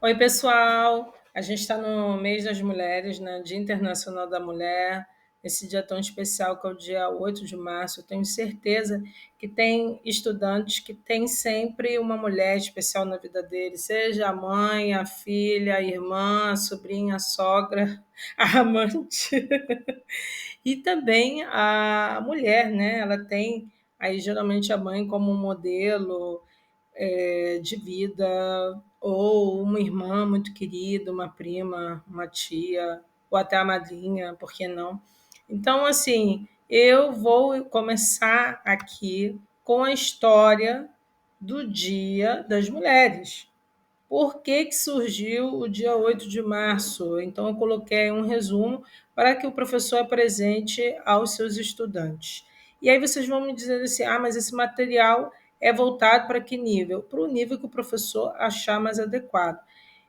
Oi, pessoal! A gente está no mês das mulheres, né? Dia Internacional da Mulher, esse dia tão especial que é o dia 8 de março. Eu tenho certeza que tem estudantes que têm sempre uma mulher especial na vida deles, seja a mãe, a filha, a irmã, a sobrinha, a sogra, a amante. E também a mulher, né? Ela tem aí geralmente a mãe como um modelo de vida, ou uma irmã muito querida, uma prima, uma tia, ou até a madrinha, por que não? Então, assim, eu vou começar aqui com a história do Dia das Mulheres. Por que, que surgiu o dia 8 de março? Então, eu coloquei um resumo para que o professor apresente aos seus estudantes. E aí vocês vão me dizer assim: ah, mas esse material é voltado para que nível? Para o nível que o professor achar mais adequado.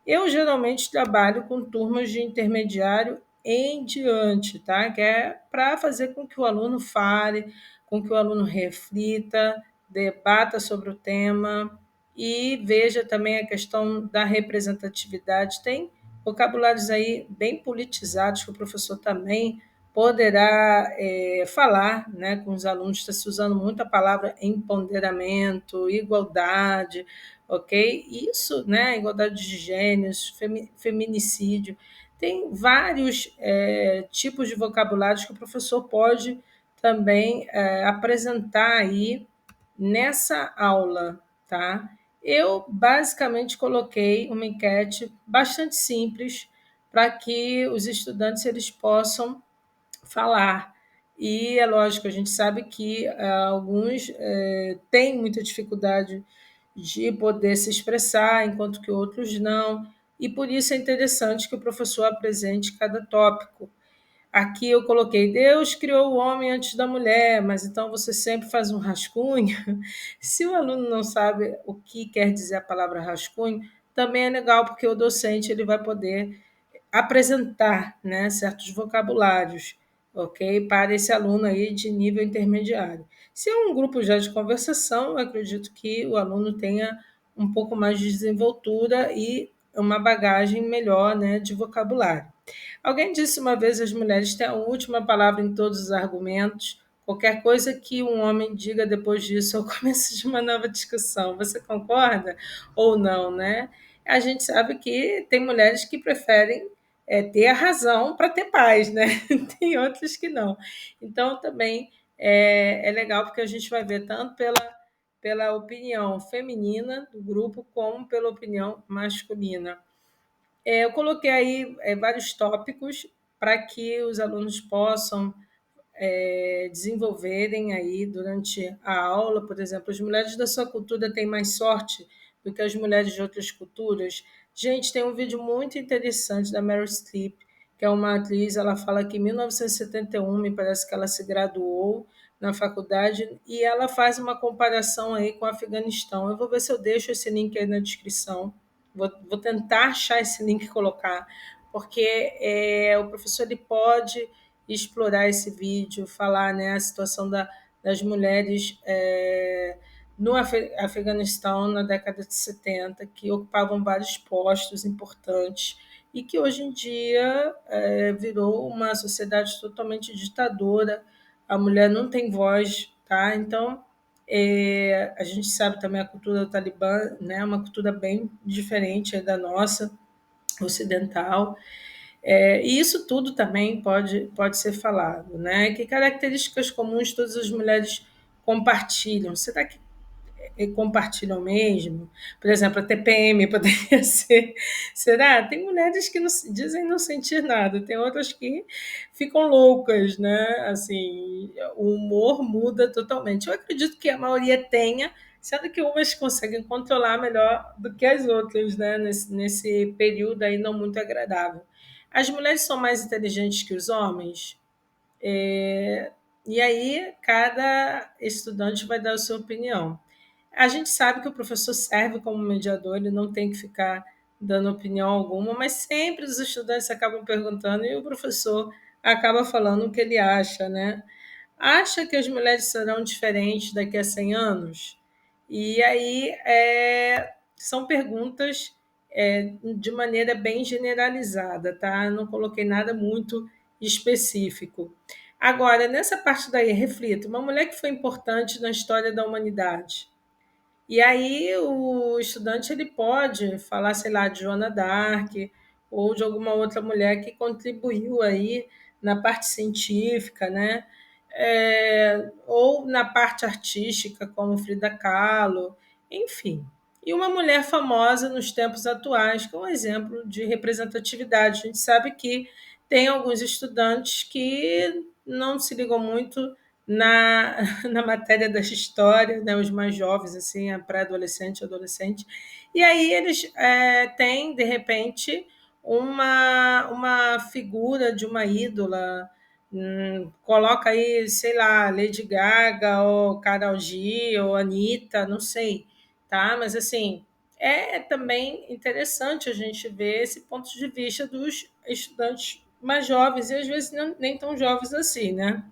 Eu geralmente trabalho com turmas de intermediário em diante, tá? Que é para fazer com que o aluno fale, com que o aluno reflita, debata sobre o tema e veja também a questão da representatividade. Tem vocabulários aí bem politizados que o professor também poderá falar, né, com os alunos. Está se usando muito a palavra empoderamento, igualdade, ok? Isso, né, igualdade de gêneros, feminicídio. Tem vários tipos de vocabulários que o professor pode também apresentar aí nessa aula, tá? Eu basicamente coloquei uma enquete bastante simples para que os estudantes eles possam falar. E é lógico, a gente sabe que alguns têm muita dificuldade de poder se expressar, enquanto que outros não. E por isso é interessante que o professor apresente cada tópico. Aqui eu coloquei: Deus criou o homem antes da mulher, mas então você sempre faz um rascunho. Se o aluno não sabe o que quer dizer a palavra rascunho, também é legal, porque o docente ele vai poder apresentar, né, certos vocabulários, ok? Para esse aluno aí de nível intermediário. Se é um grupo já de conversação, eu acredito que o aluno tenha um pouco mais de desenvoltura e uma bagagem melhor, né, de vocabulário. Alguém disse uma vez: as mulheres têm a última palavra em todos os argumentos. Qualquer coisa que um homem diga depois disso é o começo de uma nova discussão. Você concorda ou não, né? A gente sabe que tem mulheres que preferem ter a razão para ter paz, né? Tem outras que não. Então, também é legal porque a gente vai ver tanto pela opinião feminina do grupo, como pela opinião masculina. Eu coloquei aí vários tópicos para que os alunos possam desenvolverem aí durante a aula. Por exemplo, as mulheres da sua cultura têm mais sorte do que as mulheres de outras culturas. Gente, tem um vídeo muito interessante da Meryl Streep, que é uma atriz. Ela fala que em 1971, me parece que ela se graduou na faculdade, e ela faz uma comparação aí com o Afeganistão. Eu vou ver se eu deixo esse link aí na descrição. Vou tentar achar esse link e colocar, porque o professor ele pode explorar esse vídeo, falar, né, a situação das mulheres no Afeganistão na década de 70, que ocupavam vários postos importantes e que hoje em dia virou uma sociedade totalmente ditadora. A mulher não tem voz, tá? Então, a gente sabe também a cultura do Talibã, né, uma cultura bem diferente da nossa, ocidental. E isso tudo também pode ser falado, né? Que características comuns todas as mulheres compartilham? Será que compartilham mesmo? Por exemplo, a TPM poderia ser. Será? Tem mulheres que não, dizem não sentir nada, tem outras que ficam loucas, né? Assim, o humor muda totalmente. Eu acredito que a maioria tenha, sendo que umas conseguem controlar melhor do que as outras, né? Nesse período aí não muito agradável. As mulheres são mais inteligentes que os homens? E aí, cada estudante vai dar a sua opinião. A gente sabe que o professor serve como mediador, ele não tem que ficar dando opinião alguma, mas sempre os estudantes acabam perguntando e o professor acaba falando o que ele acha, né? Acha que as mulheres serão diferentes daqui a 100 anos? E aí são perguntas de maneira bem generalizada, tá? Não coloquei nada muito específico. Agora, nessa parte daí, reflita, uma mulher que foi importante na história da humanidade, e aí o estudante ele pode falar, sei lá, de Joana d'Arc ou de alguma outra mulher que contribuiu aí na parte científica, né? Ou na parte artística, como Frida Kahlo, enfim. E uma mulher famosa nos tempos atuais, que é um exemplo de representatividade. A gente sabe que tem alguns estudantes que não se ligam muito na, na matéria da história, né, os mais jovens, assim, a pré-adolescente, adolescente, e aí eles têm, de repente, uma figura de uma ídola, coloca aí, sei lá, Lady Gaga, ou Karol G, ou Anitta, não sei, tá? Mas, assim, é também interessante a gente ver esse ponto de vista dos estudantes mais jovens, e às vezes nem tão jovens assim, né?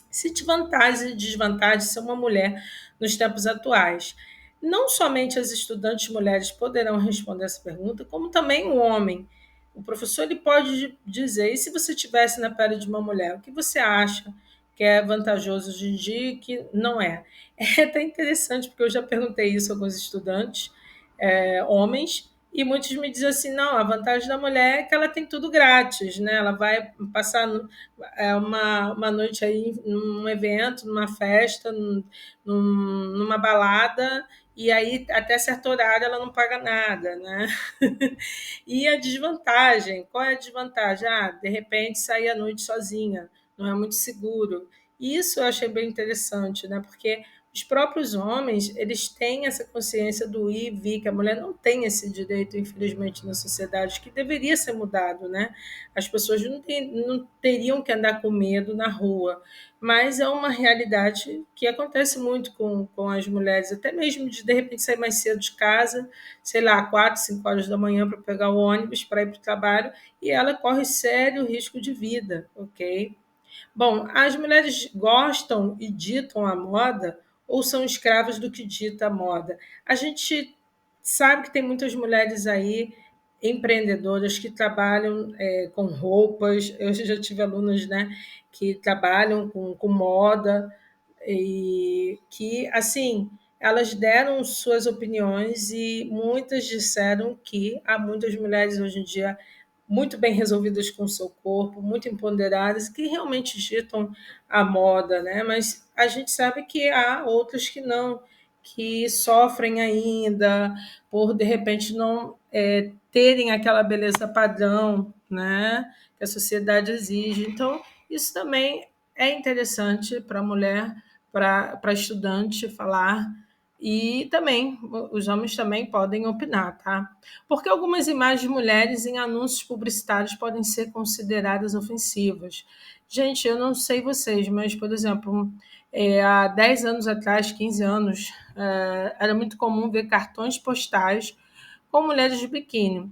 Cite vantagens e desvantagens de ser uma mulher nos tempos atuais. Não somente as estudantes mulheres poderão responder essa pergunta, como também o homem. O professor ele pode dizer: e se você estivesse na pele de uma mulher, o que você acha que é vantajoso hoje em dia e que não é? É até interessante, porque eu já perguntei isso a alguns estudantes, homens, e muitos me dizem assim: não, a vantagem da mulher é que ela tem tudo grátis, né? Ela vai passar uma noite aí num evento, numa festa, numa balada, e aí até certo horário ela não paga nada, né? E a desvantagem, qual é a desvantagem? Ah, de repente sair à noite sozinha, não é muito seguro. Isso eu achei bem interessante, né? Porque os próprios homens, eles têm essa consciência do ir e vir, que a mulher não tem esse direito, infelizmente, na sociedade, que deveria ser mudado, né? As pessoas não teriam que andar com medo na rua, mas é uma realidade que acontece muito com as mulheres, até mesmo de repente sair mais cedo de casa, sei lá, 4, 5 horas da manhã para pegar o ônibus para ir para o trabalho, e ela corre sério risco de vida, ok? Bom, as mulheres gostam e ditam a moda ou são escravas do que dita a moda? A gente sabe que tem muitas mulheres aí empreendedoras que trabalham com roupas. Eu já tive alunas, né, que trabalham com moda e que, assim, elas deram suas opiniões e muitas disseram que há muitas mulheres hoje em dia muito bem resolvidas com o seu corpo, muito empoderadas, que realmente ditam a moda, né? Mas a gente sabe que há outras que não, que sofrem ainda por, de repente, não terem aquela beleza padrão, né? Que a sociedade exige. Então, isso também é interessante para a mulher, para estudante falar, e também os homens também podem opinar, tá? Porque algumas imagens de mulheres em anúncios publicitários podem ser consideradas ofensivas. Gente, eu não sei vocês, mas, por exemplo, há 10 anos atrás, 15 anos, era muito comum ver cartões postais com mulheres de biquíni.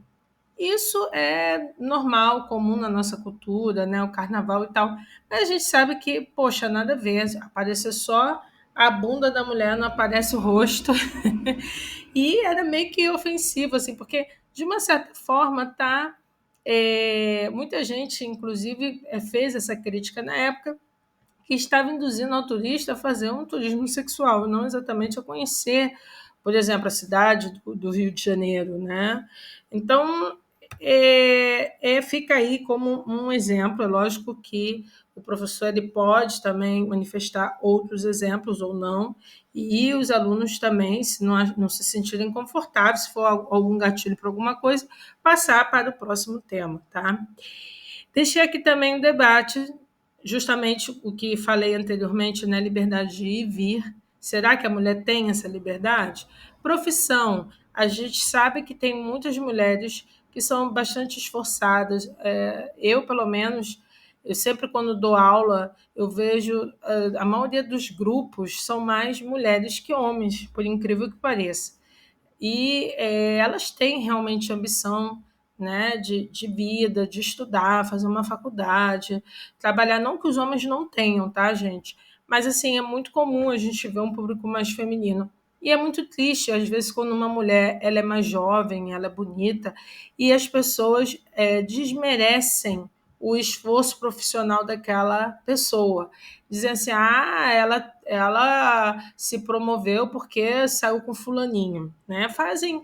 Isso é normal, comum na nossa cultura, né? O carnaval e tal. Mas a gente sabe que, poxa, nada a ver. Aparecer só a bunda da mulher, não aparece o rosto. E era meio que ofensivo, assim, porque, de uma certa forma, tá. Muita gente, inclusive, fez essa crítica na época, que estava induzindo ao turista a fazer um turismo sexual, não exatamente a conhecer, por exemplo, a cidade do Rio de Janeiro, né? Então, fica aí como um exemplo. É lógico que o professor ele pode também manifestar outros exemplos ou não, e os alunos também, se não se sentirem confortáveis, se for algum gatilho para alguma coisa, passar para o próximo tema, tá? Deixei aqui também um debate, justamente o que falei anteriormente, né? Liberdade de ir e vir. Será que a mulher tem essa liberdade? Profissão. A gente sabe que tem muitas mulheres que são bastante esforçadas. Eu, pelo menos, eu sempre, quando dou aula, eu vejo a maioria dos grupos são mais mulheres que homens, por incrível que pareça. E elas têm realmente ambição, né, de vida, de estudar, fazer uma faculdade, trabalhar. Não que os homens não tenham, tá, gente? Mas assim, é muito comum a gente ver um público mais feminino. E é muito triste, às vezes, quando uma mulher ela é mais jovem, ela é bonita, e as pessoas desmerecem o esforço profissional daquela pessoa. Dizem assim, ela se promoveu porque saiu com fulaninho. Né? Fazem,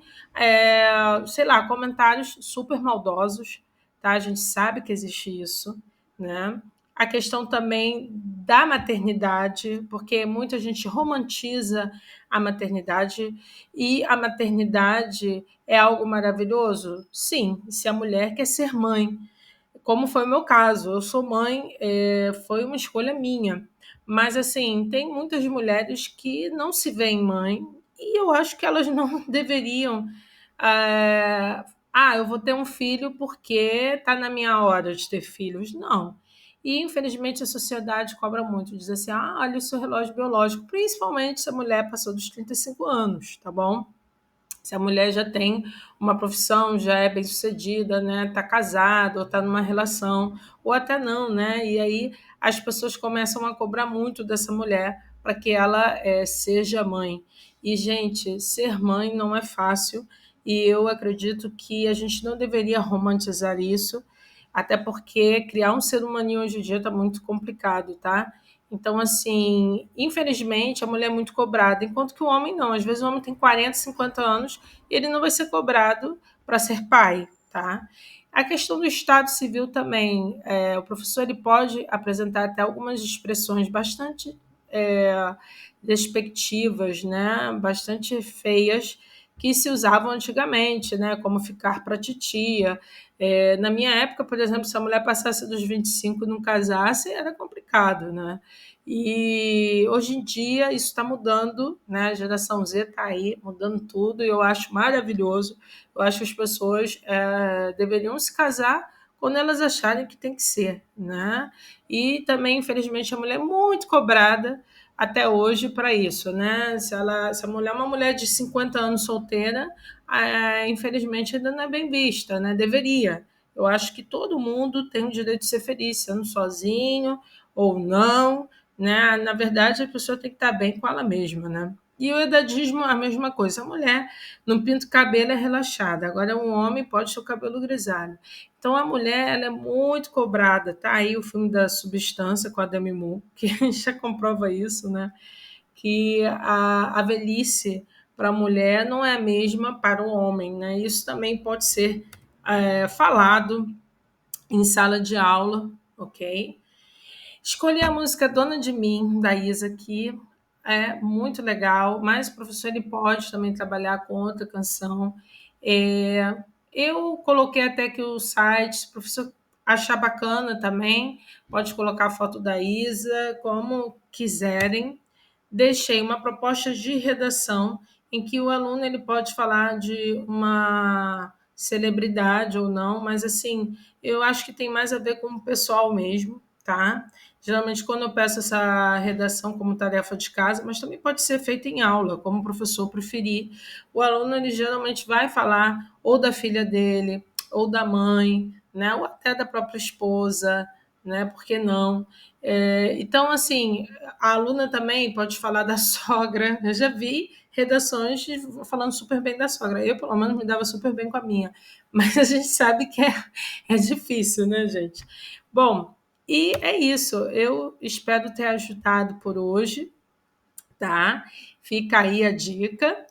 sei lá, comentários super maldosos, tá? A gente sabe que existe isso, né? A questão também da maternidade, porque muita gente romantiza a maternidade, e a maternidade é algo maravilhoso? Sim, se a mulher quer ser mãe, como foi o meu caso. Eu sou mãe, foi uma escolha minha. Mas, assim, tem muitas mulheres que não se veem mãe, e eu acho que elas não deveriam. Eu vou ter um filho porque está na minha hora de ter filhos. Não. E, infelizmente, a sociedade cobra muito. Diz assim, olha o seu relógio biológico, principalmente se a mulher passou dos 35 anos, tá bom? Se a mulher já tem uma profissão, já é bem-sucedida, né? Está casada ou está numa relação, ou até não, né? E aí as pessoas começam a cobrar muito dessa mulher para que ela seja mãe. E, gente, ser mãe não é fácil, e eu acredito que a gente não deveria romantizar isso, até porque criar um ser humaninho hoje em dia está muito complicado, tá? Então, assim, infelizmente, a mulher é muito cobrada, enquanto que o homem não. Às vezes o homem tem 40, 50 anos e ele não vai ser cobrado para ser pai, tá? A questão do estado civil também, o professor ele pode apresentar até algumas expressões bastante é, despectivas, né? Bastante feias, que se usavam antigamente, né? Como ficar para titia. Na minha época, por exemplo, se a mulher passasse dos 25 e não casasse, era complicado, né? E hoje em dia isso está mudando, né? A geração Z está aí mudando tudo, e eu acho maravilhoso. Eu acho que as pessoas deveriam se casar quando elas acharem que tem que ser, né? E também, infelizmente, a mulher é muito cobrada até hoje para isso, né? Se a mulher é uma mulher de 50 anos solteira, infelizmente ainda não é bem vista, né? Deveria. Eu acho que todo mundo tem o direito de ser feliz, sendo sozinho ou não, né? Na verdade, a pessoa tem que estar bem com ela mesma, né? E o edadismo é a mesma coisa. A mulher não pinta o cabelo, é relaxada. Agora, um homem pode ter o cabelo grisalho. Então, a mulher ela é muito cobrada. Tá aí o filme da Substância com a Demi Moore, que já comprova isso, né? Que a velhice para a mulher não é a mesma para o homem, né? Isso também pode ser falado em sala de aula, ok? Escolhi a música Dona de Mim, da Isa aqui, é muito legal, mas o professor ele pode também trabalhar com outra canção. Eu coloquei até que o site, se o professor achar bacana também, pode colocar a foto da Isa, como quiserem. Deixei uma proposta de redação em que o aluno ele pode falar de uma celebridade ou não, mas assim, eu acho que tem mais a ver com o pessoal mesmo, tá? Geralmente, quando eu peço essa redação como tarefa de casa, mas também pode ser feita em aula, como o professor preferir, o aluno ele geralmente vai falar ou da filha dele, ou da mãe, né? Ou até da própria esposa, né? Por que não? Então, assim, a aluna também pode falar da sogra. Eu já vi redações falando super bem da sogra. Eu, pelo menos, me dava super bem com a minha. Mas a gente sabe que é difícil, né, gente? Bom, e é isso. Eu espero ter ajudado por hoje, tá? Fica aí a dica.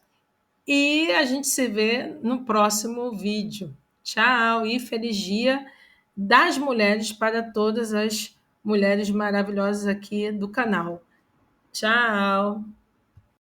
E a gente se vê no próximo vídeo. Tchau e feliz dia das mulheres para todas as mulheres maravilhosas aqui do canal. Tchau!